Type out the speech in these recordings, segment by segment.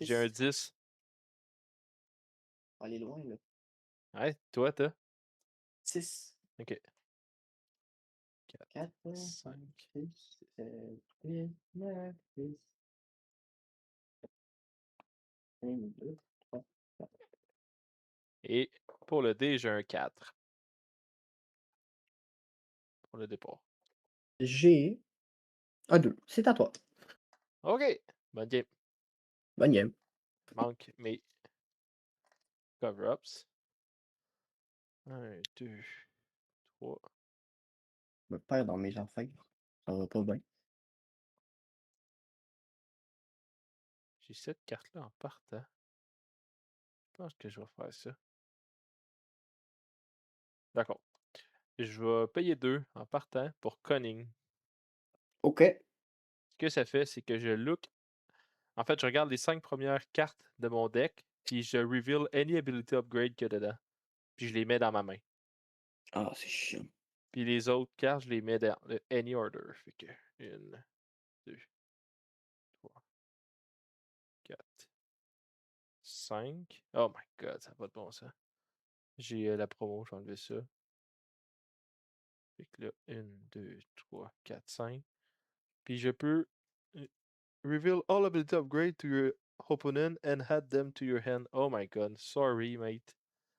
J'ai un 10. 10. On va aller loin, là. Ouais, toi, t'as? 6, Ok. 4, 4, 5, 5. 6, 7, 8, 9, 10, 1, 2, 3, 4. Et pour le dé, j'ai un 4 pour le départ. J'ai un 2. C'est à toi. OK. Bonne game. Bonne game. Manque mes cover-ups. 1, 2, 3. Je me perds dans mes affaires. Ça va pas bien. J'ai cette carte-là en partant. Je pense que je vais faire ça. D'accord. Je vais payer 2 en partant pour Cunning. OK. Ce que ça fait, c'est que je look. En fait, je regarde les 5 premières cartes de mon deck, puis je reveal any ability upgrade qu'il y a dedans. Puis je les mets dans ma main. Ah, c'est chiant. Puis les autres cartes, je les mets dans le any order. Fait que 1, 2, 3, 4, 5. Oh my god, ça n'a pas de bon sens. J'ai la promo, je vais enlever ça. Fait que là, 1, 2, 3, 4, 5. Puis je peux reveal all ability upgrade to your opponent and add them to your hand. Oh my god, sorry, mate.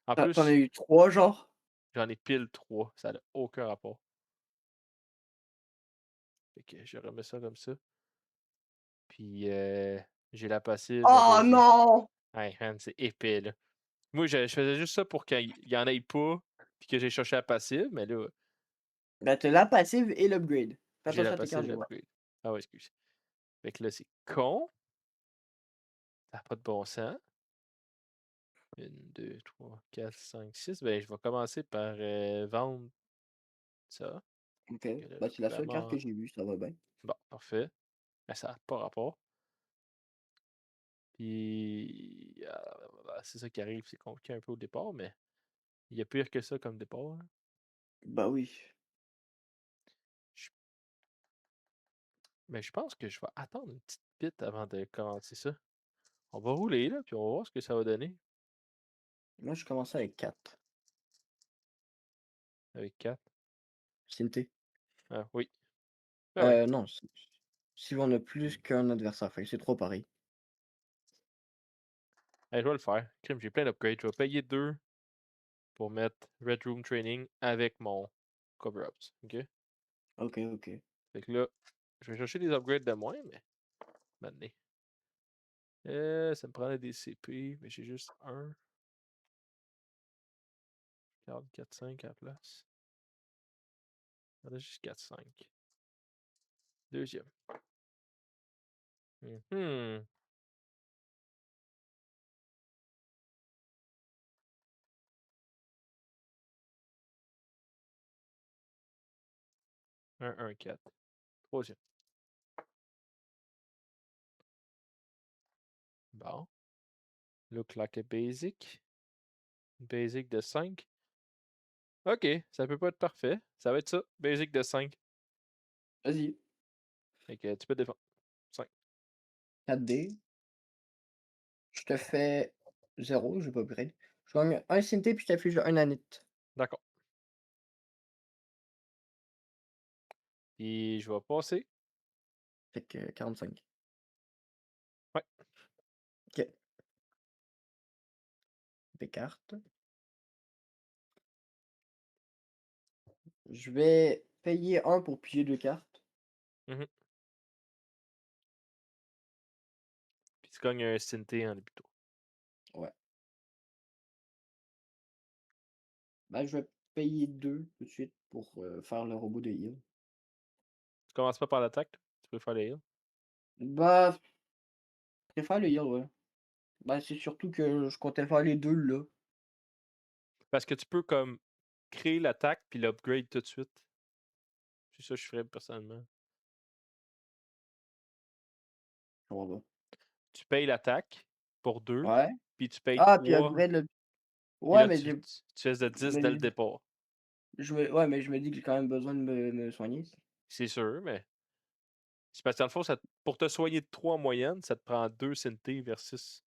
En T'en as plus, eu 3, genre? j'en ai pile 3. Ça n'a aucun rapport. Fait que je remets ça comme ça. Puis j'ai la passive là, Oh basique. non! Hey, man, c'est épais, là. Moi, je faisais juste ça pour qu'il y en ait pas, puis que j'ai cherché la passive, mais là, Ben, t'as la passive et l'upgrade. Fais j'ai la attention à tes cartes, passive, je vois. l'upgrade. Ah ouais, excuse. Fait que là, c'est con. Ça n'a pas de bon sens. 1, 2, 3, 4, 5, 6. Ben, je vais commencer par vendre ça. OK. Que là, Ben, c'est la seule carte que vraiment. j'ai vue, ça va bien. Bon, parfait. Mais ça n'a pas rapport. Puis, c'est ça qui arrive, c'est compliqué un peu au départ, mais il y a pire que ça comme départ, hein. Bah oui. Je- Mais je pense que je vais attendre une petite bite avant de commencer ça. On va rouler, là, puis on va voir ce que ça va donner Moi, je commençais avec 4. avec 4. Synthé. Ah, oui. Ben oui. Non, si on a plus qu'un adversaire, fait que c'est 3 pareil. Hey, je vais le faire. Crime, j'ai plein d'upgrades. Je vais payer 2 pour mettre Red Room Training avec mon cover-ups. OK? OK, OK. Fait que là, je vais chercher des upgrades de moins, mais maintenant. Ça me prendrait des CP, mais j'ai juste un. Je garde 4-5 à la place. J'en ai juste 4-5. Deuxième. Mhm. Un 1-4. Troisième. Bon. Look like a basic. Basic de 5. OK, ça peut pas être parfait. Ça va être ça. Basic de 5. Vas-y. Fait que tu peux défendre. 5. 4D. Je te fais 0, j'ai pas upgrade. Je gagne un synthé puis je t'affiche un nanite. D'accord. Puis je vais passer. Fait que 45. Ouais. OK. Des cartes. Je vais payer un pour piger 2 cartes. Mhm. Puis tu gagnes un synthé en début de tour. Ouais. Ben, je vais payer 2 tout de suite pour faire le robot de heal. Tu commences pas par l'attaque, tu peux faire les heals. Bah, je préfère le heal, ouais. Bah, c'est surtout que je comptais faire les 2 là. Parce que tu peux comme créer l'attaque puis l'upgrade tout de suite. C'est ça que je ferais personnellement. Je comprends Tu payes l'attaque pour pas. 2, Ouais. puis tu payes Ah, puis 3, upgrade le. puis Ouais, là mais tu fais de 10 dès le mais départ. ouais, mais je me dis que j'ai quand même besoin de me soigner. C'est sûr, mais C'est parce que dans le fond, pour te soigner de 3 en moyenne, ça te prend 2 synthés versus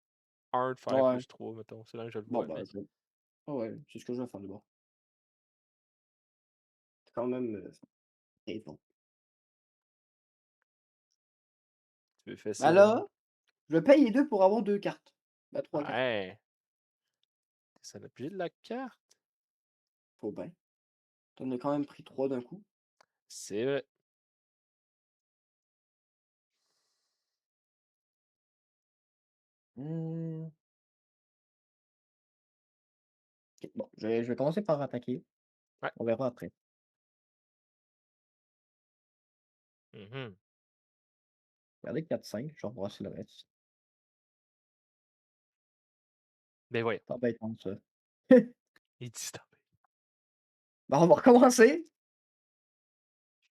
un de faire Ouais, plus 3 mettons. C'est là que je le bon, vois, bah, mais ouais, c'est ce que je vais faire d'abord. C'est quand même, très bon. tu veux Bah, facile, hein? là, je paye les 2 pour avoir 2 cartes. Bah, 3 cartes. Ouais! Ça n'a plus de la carte. Faut bien. Tu en as quand même pris 3 d'un coup. C'est vrai. Mmh, OK, bon, je vais commencer par attaquer. Ouais. On verra après. Mmh. Regardez 4-5, je vais rebrasser le reste. Ben voyons. C'est embêtant ça. Il dit stop. Bah, on va recommencer.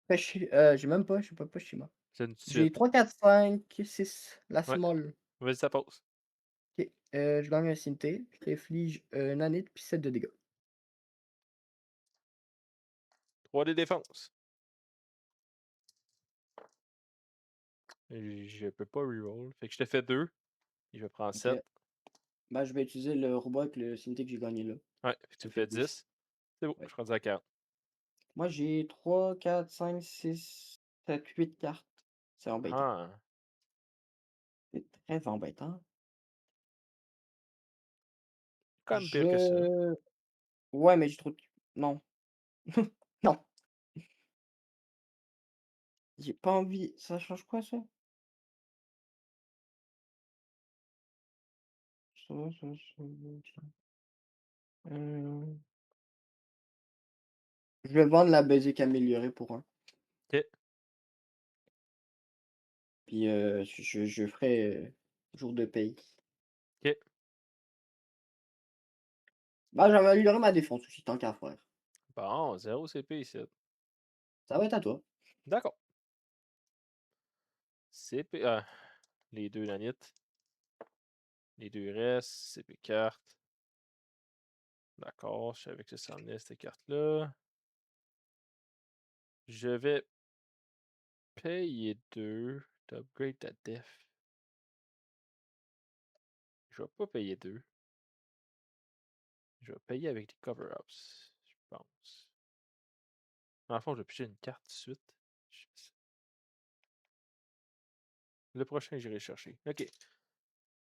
J'ai même pas, je sais pas chez moi. C'est une J'ai suite. 3, 4, 5, 6, la Ouais, small. vas-y, ça pause. OK, je gagne un synthé, je t'inflige un nanite puis 7 de dégâts. 3 des défenses. Je peux pas reroll. Fait que je te fais 2. Et je vais prendre OK. 7. Bah, je vais utiliser le robot avec le synthé que j'ai gagné là. Ouais, fait que tu Ça me fait fais 10. 10. C'est beau, je Ouais. suis rendu à 40. Moi, j'ai 3, 4, 5, 6, 7, 8 cartes. C'est embêtant. Ah! C'est très embêtant. Quand même pire que ça. Je Ouais, mais j'ai trop de non, non, j'ai pas envie. Ça change quoi ça? Ça, heu, je vais vendre la basique améliorée pour un. OK, Puis, je ferai, jour de paye. OK. Bah, j'avais amélioré ma défense aussi, tant qu'à faire. Bon, 0 CP ici. Ça va être à toi. D'accord. CP les 2 nanites. Les 2 restent. CP carte. D'accord, je savais que ça s'en venait ces cartes-là. Je vais payer 2 d'upgrade ta def. Je vais pas payer 2. Je vais payer avec des cover-ups, je pense. Dans le fond, je vais piger une carte tout de suite. Le prochain, j'irai chercher. OK.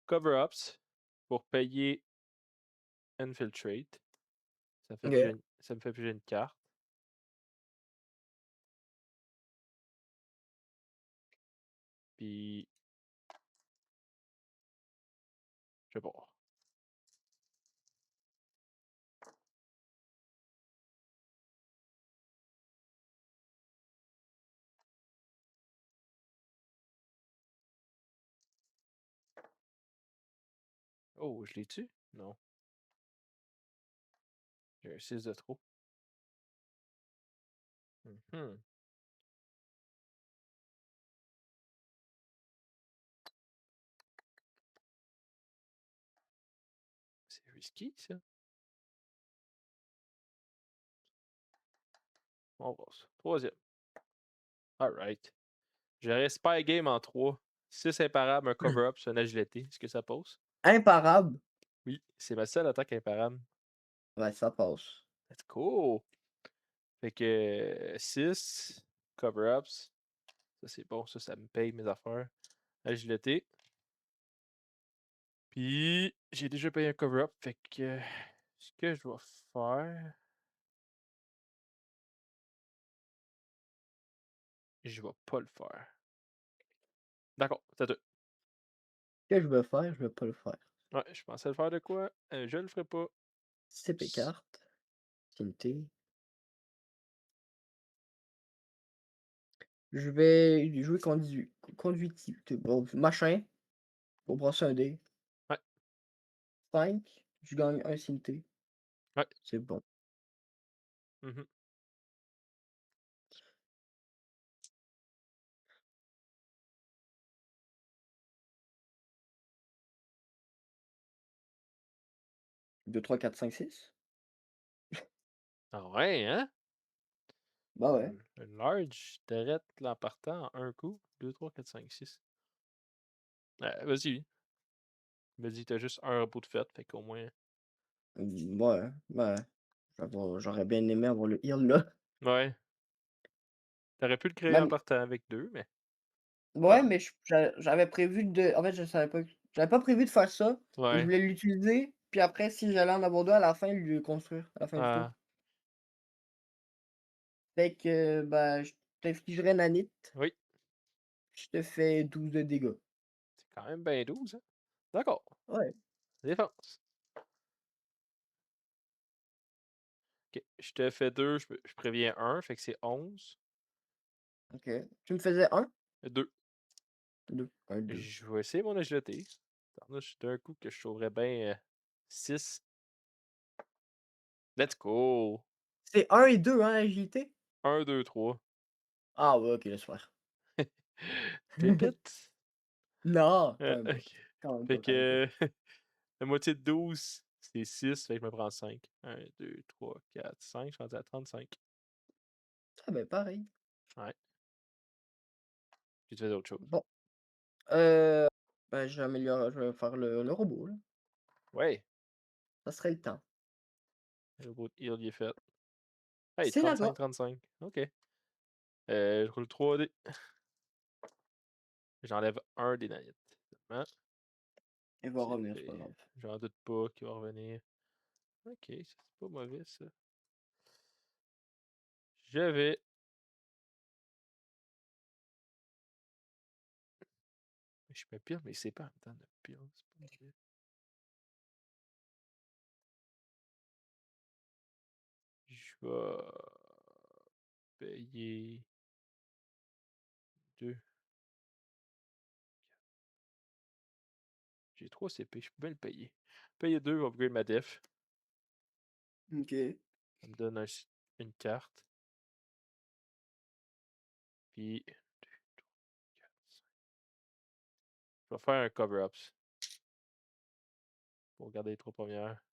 Cover-ups pour payer Infiltrate. OK. Ça me fait piger une carte. Puis, je vais voir. Oh, je l'ai tu? Non. J'ai un 6 de trop. Mhm. C'est risqué, ça. On passe. Troisième. Alright. J'aurais Spy Game en 3. 6 imparables, un cover-up sur un agilité. Est-ce que ça passe? Imparable? Oui, c'est ma seule attaque imparable. Ouais, ça passe. Let's go! Fait que 6 cover-ups. Ça, c'est bon. Ça me paye mes affaires. Agilité. Puis, j'ai déjà payé un cover-up. Fait que ce que je vais faire, je vais pas le faire. D'accord, c'est tout. Ce que je veux faire, je veux pas le faire. Ouais, je pensais le faire de quoi? Je le ferai pas. CP carte, synthé. Je vais jouer conductivité. Bon, machin, pour brosser un dé. Ouais, 5, je gagne un synthé. ouais. C'est bon. Mhm. Deux, 3, 4, 5, 6. Ah ouais, hein? Bah ouais. Une large, direct en partant en un coup. 2, 3, 4, 5, 6. Vas-y. Vas-y, t'as juste un repos de fête, fait qu'au moins. Ouais, ouais. J'aurais bien aimé avoir le heal là. Ouais. T'aurais pu le créer en Même partant avec deux, mais. ouais, Ah, mais j'avais prévu de en fait, je savais pas j'avais pas prévu de faire ça. Je ouais. voulais l'utiliser, puis après si j'allais en avoir 2 à la fin, le construire à la fin du tour. Ah, Fait que, bah, je t'infligerai nanite, oui. je te fais 12 de dégâts. C'est quand même bien 12, hein. D'accord. Ouais, Défense. Ok. Je te fais 2, je préviens un, fait que c'est 11. OK. Tu me faisais 1? 2. 2. 1, 2. Je vais essayer mon agilité. Tabarnouche, d'un coup que je sauverais bien 6. Let's go! C'est 1 et 2 hein, agilité? 1, 2, 3. Ah ouais, OK, laisse faire. Pépite! Non, quand même pas. Ok. Quand même Fait pas, quand même pas. que la moitié de 12, c'est 6, fait que je me prends 5. 1, 2, 3, 4, 5. Je suis rendu à 35. Ah ben, pareil. Ouais. Puis tu fais autre chose. Bon, bah, je vais faire le robot, là. Ouais. Ça serait le temps. Le beau heal, il est fait. Hey, C'est la 35, loi. 35. OK. Je roule 3 dés. J'enlève un des nanites. Seulement. Il va C'est revenir, c'est pas fait. grave. J'en doute pas qu'il va revenir. OK, ça c'est pas mauvais ça. Je vais. Je me pile, mais c'est pas en même temps de pile. C'est pas mauvais. Je vais payer 2. J'ai 3 CP, je peux bien le payer. Payer 2 va upgrade ma def. OK. Ça me donne une carte. Puis 2, 3, 4, 5. Je vais faire un cover-ups pour garder les 3 premières.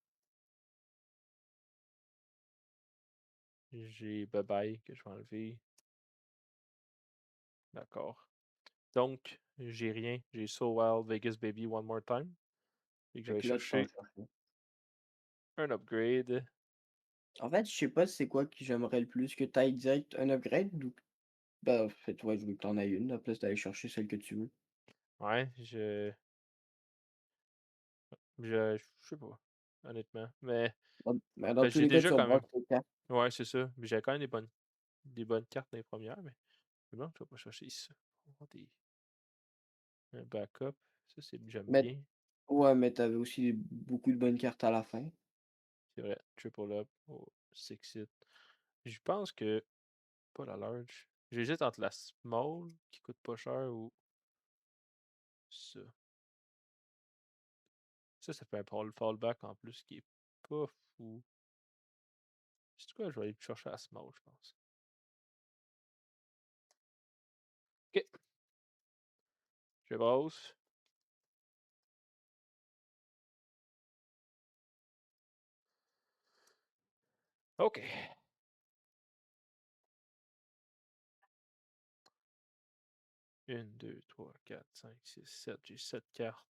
J'ai bye bye que je vais enlever. D'accord. Donc, j'ai rien. J'ai So Wild Vegas Baby One More Time. Et que je Fait vais que là, tu t'en chercher cherches un. un upgrade. En fait, je sais pas c'est quoi que j'aimerais le plus, que tu direct un upgrade ou bah, en fait, ouais, je veux que t'en aies une, à la place d'aller chercher celle que tu veux. Ouais, je sais pas. Honnêtement. Mais Bah, dans ben, tous j'ai les cas, déjà tu vas quand voir même. tes cartes. Ouais, c'est ça. Mais j'ai quand même des bonnes cartes dans les premières. Mais non, je vais pas chercher ça. On va avoir un backup. Ça, j'aime Mais bien. ouais, mais t'avais aussi beaucoup de bonnes cartes à la fin. C'est vrai. Triple up. Oh, six it. Je pense que. Pas la large. J'hésite entre la small qui coûte pas cher ou ça. Ça fait un fallback en plus qui est pas fou. C'est quoi, je vais aller chercher la small, je pense. Ok, je brosse. Ok. 1, 2, 3, 4, 5, 6, 7. J'ai 7 cartes.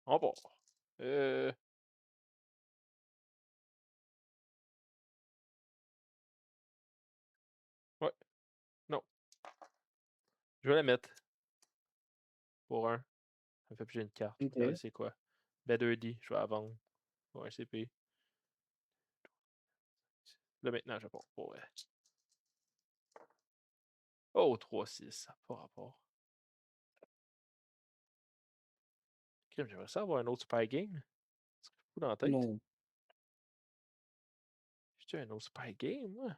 On part. Euh. Ouais. Non. Je vais la mettre pour un. Ça me fait plus une carte. Je vais regarder OK. c'est quoi. B2D, je vais la vendre pour un CP. Là maintenant, je pars pour. Oh, 3-6, ça n'a pas rapport. Crime, j'aimerais ça avoir un autre Spy Game. Ça serait fou dans la tête. Non. J'ai un autre Spy Game, moi.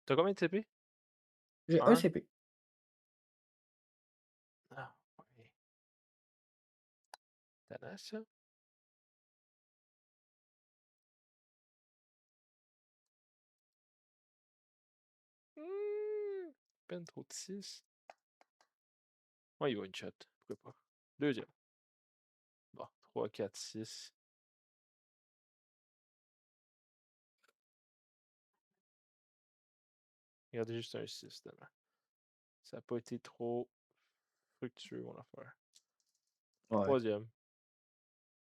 T'as combien de CP? J'ai un Un? CP. Ah, ouais. Tannant, ça. Peine trop de 6. Ouais, il va une shot. Pourquoi pas? Deuxième. Bon, 3, 4, 6. Regardez juste un 6, finalement. Ça n'a pas été trop fructueux, mon affaire. Ouais. Troisième.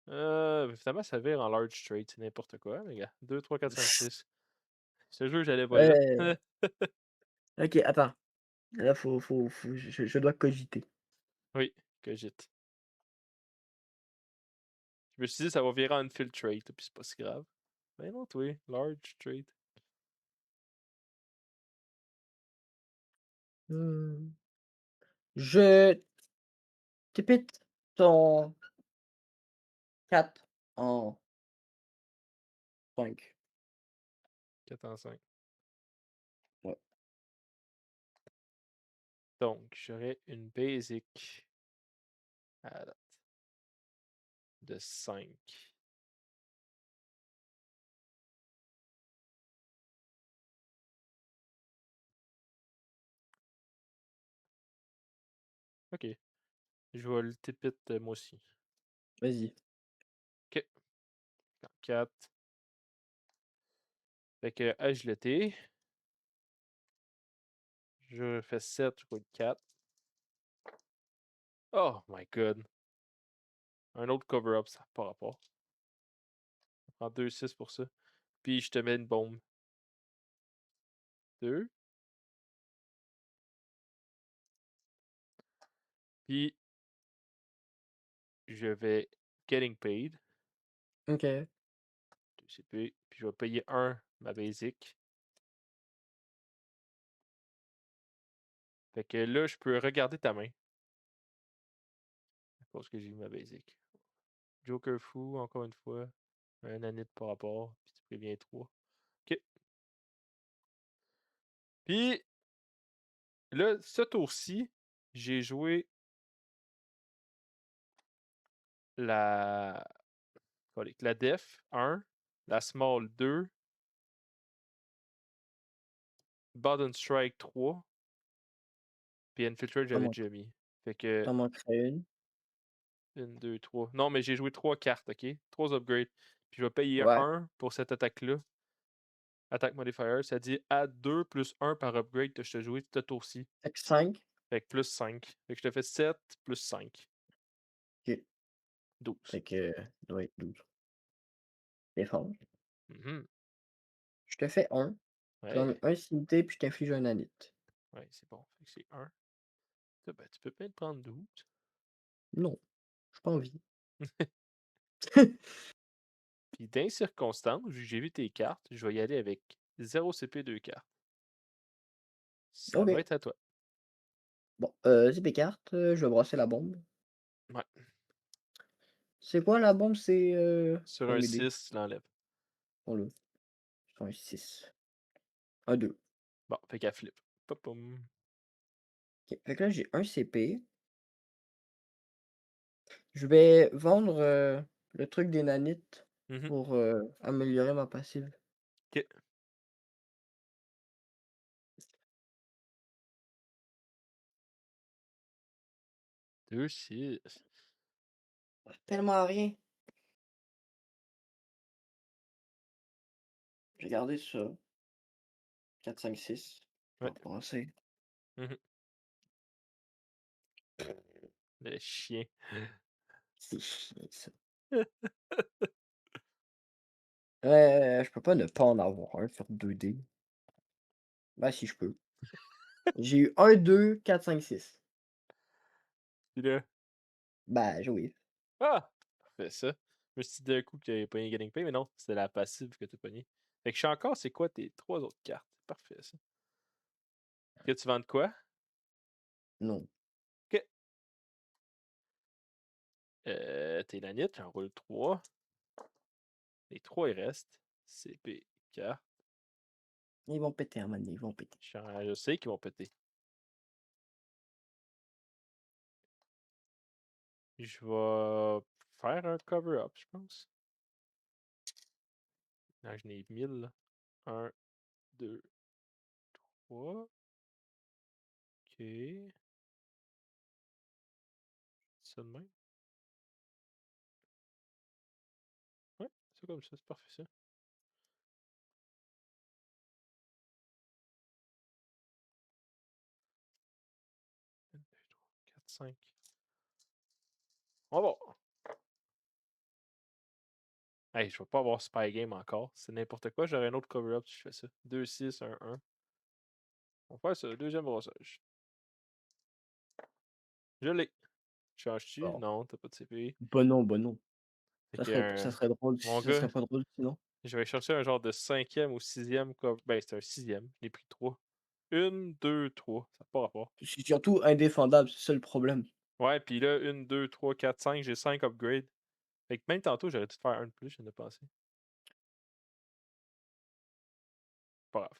Finalement, ça vire en large straight, c'est n'importe quoi, les gars. 2, 3, 4, 5, 6. Ce jeu, j'allais pas vite. Ouais. Ok, attends. Là, je dois cogiter. Oui, cogite. Je me suis dit, ça va virer en infiltrate, puis c'est pas si grave. Ben non, toi, large straight. Hmm. Je t'épite ton 4 en 5. 4 en 5. Ouais, Donc, j'aurais une basic à la date de 5. Ok, je vais le tipit moi aussi. vas-y. Ok, 4. Fait que agilité, je fais 7, je roule 4. Oh my god. Un autre cover-up, ça n'a pas rapport. Je prends 2, 6 pour ça. Puis je te mets une bombe. 2. Puis je vais getting paid. Ok, 2 CP. Puis je vais payer 1 ma basic. Fait que là, je peux regarder ta main. Je pense que j'ai eu ma basic. Joker fou, encore une fois. Un anit par rapport. Puis tu préviens 3. Ok. Puis là, ce tour-ci, j'ai joué la, la def 1, la small 2, button strike 3, puis infiltrate, t'en j'avais manques- déjà mis. Fait que t'en manquerait une. 1, 2, 3. Non, mais j'ai joué 3 cartes, ok? 3 upgrades. Puis je vais payer Ouais, 1 pour cette attaque-là. Attaque modifier, ça dit add 2 plus 1 par upgrade que je te joué ce tour-ci. fait que 5. Fait que plus 5. Fait que je te fais 7 plus 5. Ok, 12. fait que, doit être 12. Défense. Mhm. Je te fais un. Tu Ouais, gagnes un CT, puis je t'inflige un anit. ouais, c'est bon. Fait que c'est 1. Ça, ben, tu peux peut-être prendre 12. Non, j'ai pas envie. Puis dans les circonstances, vu que j'ai vu tes cartes, je vais y aller avec 0 CP 2 cartes. Ça va Ok. être à toi. Bon, c'est mes cartes. Je vais brasser la bombe. Ouais. C'est quoi la bombe? C'est Sur faut un m'aider. 6, tu l'enlèves. Prends-le. C'est un 6. Un 2. Bon, fait qu'elle flip. Pop-pom. Ok. Fait que là, j'ai un CP. Je vais vendre le truc des nanites Mhm. pour améliorer ma passive. Ok. 2, 6. Tellement rien. J'ai gardé ça. 4, 5, 6. Je Ouais. vais brasser. Mhm. Le chien. C'est chiant ça. Je peux pas ne pas en avoir un sur 2D. Bah si je peux. J'ai eu un 2 4 5 6. Puis là. Bah oui. Ah! Parfait, ça. Je me suis dit d'un coup que tu avais pogné Getting Pay, mais non, c'était la passive que tu as pogné. Fait que je sais encore, c'est quoi tes 3 autres cartes? Parfait, ça. Que tu vends de quoi? Non. Ok. Tes nanites, j'en roule 3. Les 3, ils restent. CP, carte. Ils vont péter un moment donné, ils vont péter. Je sais qu'ils vont péter. Je vais faire un cover-up, je pense. Là, j'en ai 1000, là. 1, 2, 3. Ok. Ça de même. comme ça, c'est parfait ça. 1, 2, 3, 4, 5. On va voir. Hey, je vais pas avoir Spy Game encore. C'est n'importe quoi. J'aurai un autre cover-up si je fais ça. 2, 6, 1, 1. On va faire ça. Deuxième brassage. Je l'ai. Changes-tu? Bon. Non, t'as pas de CP. Bah non, bah non. Fait Ça que, serait drôle, mon ça gars, serait pas drôle sinon. je vais chercher un genre de cinquième ou sixième cover. Ben, c'est un sixième. J'ai pris 3. 1, 2, 3. Ça n'a pas rapport. C'est surtout indéfendable, c'est ça le problème. Ouais, puis là, 1, 2, 3, 4, 5. J'ai 5 upgrades. Fait que même tantôt, j'aurais dû te faire un de plus, je viens de penser. Pas grave.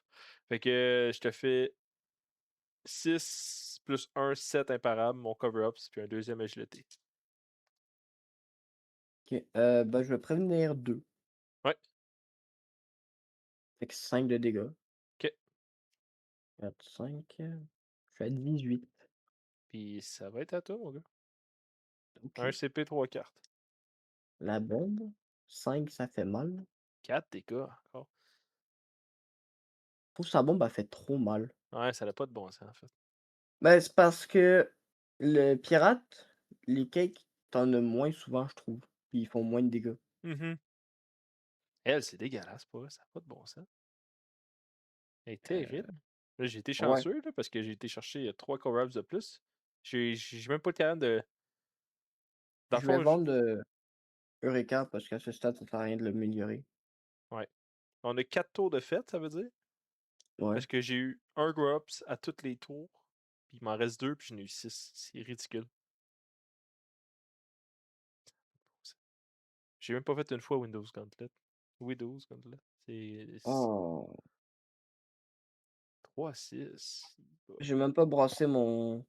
Fait que je te fais 6 plus 1, 7 imparables, mon cover-ups, puis un deuxième agilité. OK, bah, je vais prévenir 2. Ouais, Fait que 5 de dégâts. ok. 4, 5, je suis à 18. Puis ça va être à toi, mon gars. Un OK. CP, 3 cartes. La bombe, 5 ça fait mal. 4 dégâts encore. Je trouve que sa bombe, elle fait trop mal. Ouais, ça n'a pas de bon sens, en fait. Ben, c'est parce que le pirate, les cakes, t'en as moins souvent, je trouve. Puis ils font moins de dégâts. Mhm. Elle, c'est dégueulasse, pas vrai, ça n'a pas de bon sens. Elle est Heu, terrible. Là, j'ai été ouais. chanceux, là, parce que j'ai été chercher 3 cover-ups de plus. J'ai même pas le talent de. Dans le Je vais fond, vendre, Eureka parce qu'à ce stade, ça sert à rien de l'améliorer. ouais. On a 4 tours de fête, ça veut dire. Ouais. Parce que j'ai eu un grow-ups à tous les tours. Puis il m'en reste 2, puis j'en ai eu 6. C'est ridicule. J'ai même pas fait une fois Windows Gauntlet. Windows Gauntlet. C'est Oh! 3 6. J'ai même pas brassé mon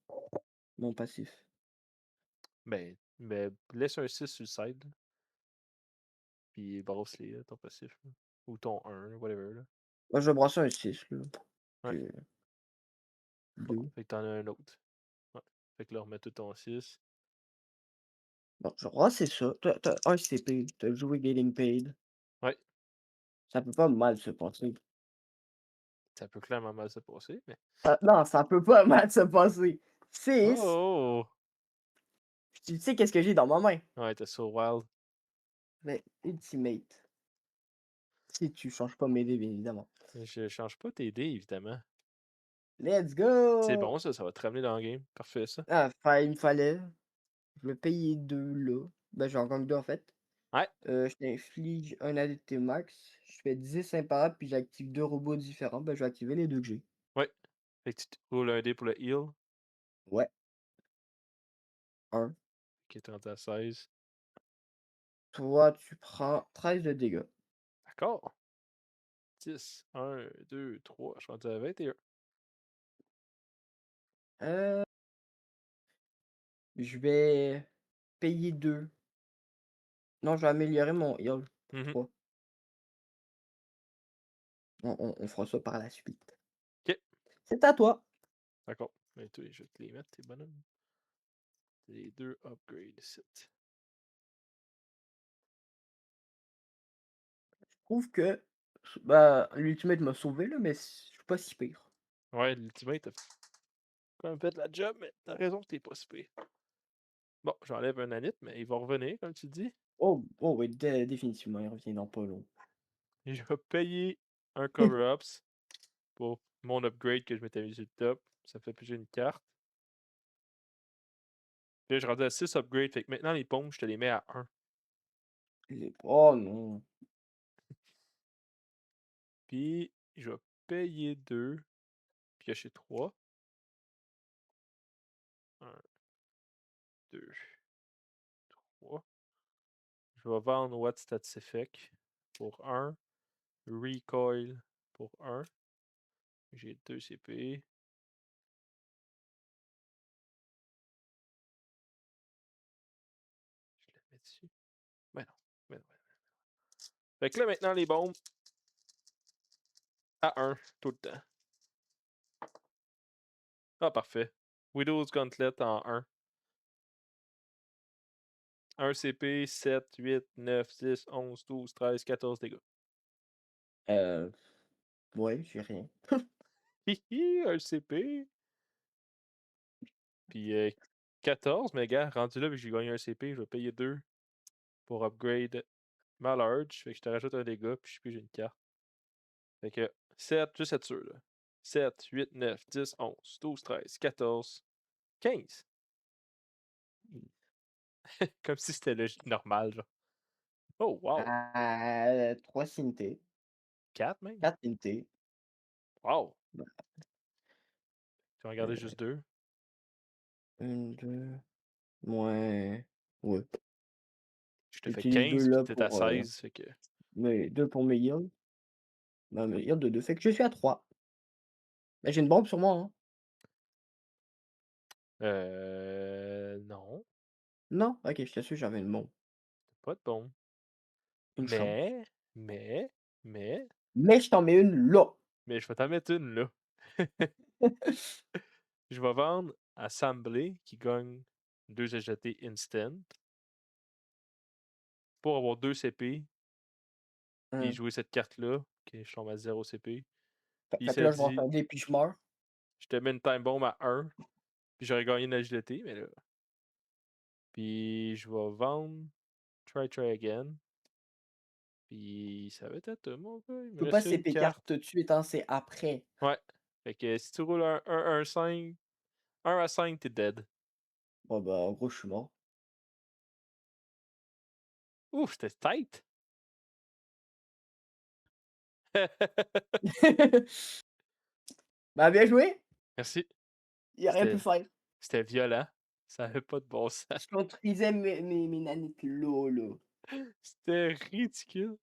passif. Ben, laisse un 6 sur le side, là, puis brasse-les, là, ton passif, là. Ou ton 1, là, whatever, là. Moi, je vais brasser un 6 là. Ouais. Puis, Bon, 2. fait que t'en as un autre. Ouais. Fait que là, remets tout ton 6. Bon, je vais brasser ça. Tu as 1 CP, tu as joué Getting Paid. Ouais. Ça peut pas mal se passer. Ça peut clairement mal se passer, mais. Non, ça peut pas mal se passer. 6, Oh! tu sais qu'est-ce que j'ai dans ma main? Ouais, t'es so wild. Mais Ultimate. Si tu changes pas mes dés, bien évidemment. Je change pas tes dés, évidemment. Let's C'est go! bon, ça va te ramener dans le game. Parfait, ça. Ah, il me fallait. Je vais payer 2 là. Ben, j'en gagne 2 en fait. Ouais, Je t'inflige un ADT max. Je fais 10 imparables, puis j'active 2 robots différents. Ben, je vais activer les 2 que j'ai. ouais. Fait que tu te roules un dé pour le heal, Ouais, 1. qui est rendu à 16. Toi, tu prends 13 de dégâts. D'accord. 10, 1, 2, 3. Je suis rendu à 21. Heu, je vais payer 2. Non, je vais améliorer mon heal pour Mhm. 3. On fera ça par la suite. Ok, C'est à toi. d'accord. Mais toi, je vais te les mettre, tes bonhommes. Les 2 upgrades ici. Je trouve que bah, l'ultimate m'a sauvé là, mais je suis pas si pire. Ouais, l'ultimate a quand même fait la job, mais t'as raison que t'es pas si pire. Bon, j'enlève un nanite, mais il va revenir, comme tu dis. Oh oui, définitivement, il revient dans pas long. Et je vais payer un cover-ups pour mon upgrade que je m'étais mis sur le top. Ça fait plus une carte. Puis là, je rendu à 6 upgrades. Fait que maintenant, les pompes, je te les mets à 1. Oh non! Puis, je vais payer 2. Piocher 3. 1, 2, 3. Je vais vendre What Stats Effect pour 1. Recoil pour 1. J'ai 2 CP. Je le mets dessus. Ben non. Ben non. Fait que là, maintenant, les bombes à 1 tout le temps. Ah, parfait. Widow's Gauntlet en 1. 1 CP, 7, 8, 9, 10, 11, 12, 13, 14 dégâts. Heu, ouais, j'ai rien. Hi hi, 1 CP. Puis 14, mais gars, rendu là, vu que j'ai gagné 1 CP, je vais payer 2 pour upgrade ma large. Fait que je te rajoute un dégât, puis je sais plus, j'ai une carte. Fait que 7, juste être sûr, là. 7, 8, 9, 10, 11, 12, 13, 14, 15. Comme si c'était logique normal, genre. Oh, wow! 3 Synthé, 4 même? 4 Synthé. Wow! Bah, Tu vas en garder juste 2. 1, 2, ouais, ouais. Je te fais J'utilise 2 15, puis là t'es à pour, 16, fait que. mes 2 pour mes heals. Bah, mes heals de 2 fait que je suis à 3. Bah, j'ai une bombe sur moi, hein? Non, Non? OK, j'étais sûr que j'avais une bombe. pas de bombe. Une chance. Mais, mais, mais, Mais je t'en mets une là! mais je vais t'en mettre une là. Je vais vendre à Samblé qui gagne 2 AGT instant pour avoir 2 CP, puis Mmh. jouer cette carte-là, que je tombe à 0 CP. Puis Fait que ça là, je vais en dit, faire des puis je meurs. je te mets une time bomb à 1, puis j'aurais gagné une agilité, mais là. Puis je vais vendre Try Again. Puis ça va être à toi, mon gars. Il Je me peux pas reste une CP carte carte. tout de suite, hein, c'est après. Ouais. Fait que si tu roules un 5, 1 à 5, t'es dead. Bon, bah, en gros, je suis mort. Ouf, c'était tight! Bah, bien joué! Merci. Il a rien pu C'était faire. c'était violent. Ça avait pas de bon sens. Je construisais mes nanites là, là. C'était ridicule.